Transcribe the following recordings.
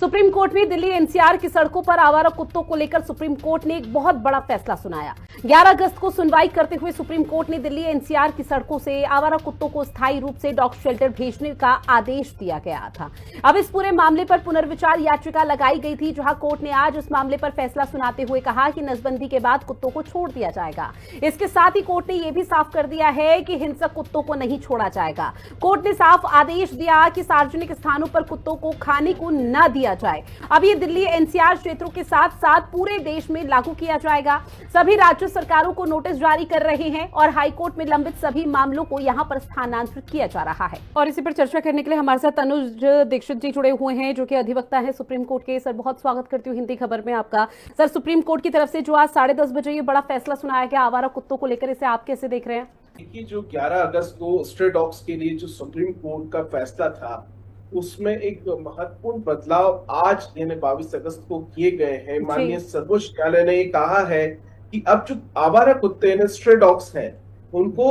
Supreme court में Delhi NCR की सड़कों पर आवारा कुत्तों को लेकर सुप्रीम कोर्ट ने एक बहुत बड़ा फैसला सुनाया। 11 अगस्त को सुनवाई करते हुए सुप्रीम कोर्ट ने दिल्ली एनसीआर की सड़कों से आवारा कुत्तों को स्थायी रूप से डॉग शेल्टर भेजने का आदेश दिया गया था। अब इस पूरे मामले पर पुनर्विचार याचिका लगाई गई थी, जहां कोर्ट ने आज उस मामले पर फैसला सुनाते हुए कहा कि नसबंदी के बाद कुत्तों को छोड़ दिया जाएगा। इसके साथ ही कोर्ट ने यह भी साफ कर दिया है कि हिंसक कुत्तों को नहीं छोड़ा जाएगा। कोर्ट ने साफ आदेश दिया कि सार्वजनिक स्थानों पर कुत्तों को खाने को न दिया जाए। अब ये दिल्ली एनसीआर क्षेत्रों के साथ साथ पूरे देश में लागू किया जाएगा। सभी राज्य सरकारों को नोटिस जारी कर रहे हैं और हाईकोर्ट में लंबित सभी मामलों को यहां पर स्थानांतरित किया जा रहा है। और इसी पर चर्चा करने के लिए हमारे साथ अनुज दीक्षित जी जुड़े हुए हैं, जो कि अधिवक्ता है सुप्रीम कोर्ट के। सर, बहुत स्वागत करती हूँ हिंदी खबर में आपका। सर, सुप्रीम कोर्ट की तरफ से जो आज 10:30 बजे ये बड़ा फैसला सुनाया गया आवारा कुत्तों को लेकर, इसे आप कैसे देख रहे हैं? देखिए, जो 11 अगस्त को स्ट्रे डॉग्स के लिए जो सुप्रीम कोर्ट का फैसला था, उसमें एक महत्वपूर्ण बदलाव आज यानी 22 अगस्त को किए गए हैं। माननीय सर्वोच्च न्यायालय ने कहा है कि अब जो आवारा कुत्ते ने स्ट्रे डॉग्स हैं, उनको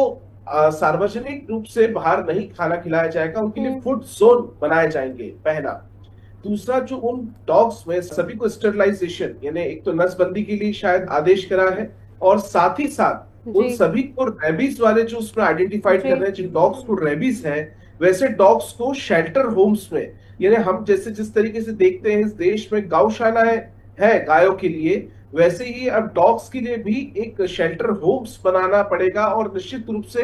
सार्वजनिक रूप से बाहर नहीं खाना खिलाया जाएगा, उनके लिए फूड जोन बनाए जाएंगे, पहला। दूसरा, जो उन डॉग्स में सभी को स्टेरिलाइजेशन यानी एक तो नसबंदी के लिए शायद आदेश करा है, और साथ ही साथ उन सभी को रेबीज वाले जो उसमें आइडेंटिफाइड कर रहे हैं, जिन डॉग्स को रेबीज है, वैसे डॉग्स को शेल्टर होम्स में, यानी हम जैसे जिस तरीके से देखते हैं इस देश में गौशाला है गायों के लिए, वैसे ही अब डॉग्स के लिए भी एक शेल्टर होम्स बनाना पड़ेगा। और निश्चित रूप से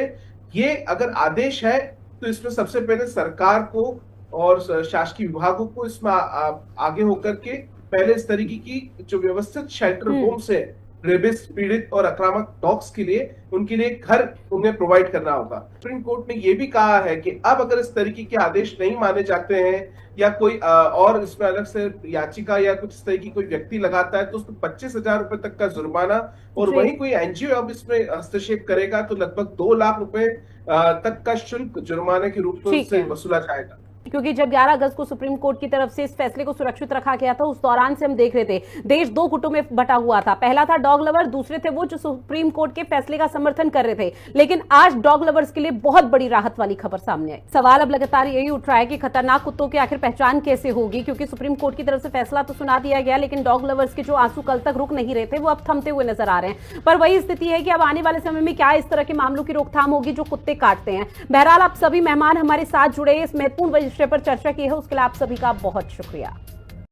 ये अगर आदेश है तो इसमें सबसे पहले सरकार को और शासकीय विभागों को इसमें आगे होकर के पहले इस तरीके की जो व्यवस्थित शेल्टर होम्स है रेबिस पीड़ित और आक्रामक डॉग्स के लिए, उनके लिए घर उन्हें प्रोवाइड करना होगा। सुप्रीम कोर्ट ने यह भी कहा है कि अब अगर इस तरीके के आदेश नहीं माने जाते हैं या कोई और इसमें अलग से याचिका या कुछ इस तरह की कोई व्यक्ति लगाता है, तो उसको 25,000 रुपए तक का जुर्माना, और वहीं कोई एनजीओ अब इसमें हस्तक्षेप करेगा तो लगभग 2 लाख रुपए तक का शुल्क जुर्माने के रूप में उससे वसूला जाएगा। क्योंकि जब 11 अगस्त को सुप्रीम कोर्ट की तरफ से इस फैसले को सुरक्षित रखा गया था, उस दौरान से हम देख रहे थे देश 2 गुटों में बटा हुआ था। पहला था डॉग लवर, दूसरे थे वो जो सुप्रीम कोर्ट के फैसले का समर्थन कर रहे थे। लेकिन आज डॉग लवर्स के लिए बहुत बड़ी राहत वाली खबर सामने आई। सवाल अब लगातार यही उठ रहा है कि खतरनाक कुत्तों की आखिर पहचान कैसे होगी, क्योंकि सुप्रीम कोर्ट की तरफ से फैसला तो सुना दिया गया, लेकिन डॉग लवर्स के जो आंसू कल तक रुक नहीं रहे थे, वो अब थमते हुए नजर आ रहे हैं। पर वही स्थिति है कि अब आने वाले समय में क्या इस तरह के मामलों की रोकथाम होगी जो कुत्ते काटते हैं। बहरहाल, आप सभी मेहमान हमारे साथ जुड़े इस महत्वपूर्ण विषय पर चर्चा की है, उसके लिए आप सभी का बहुत शुक्रिया।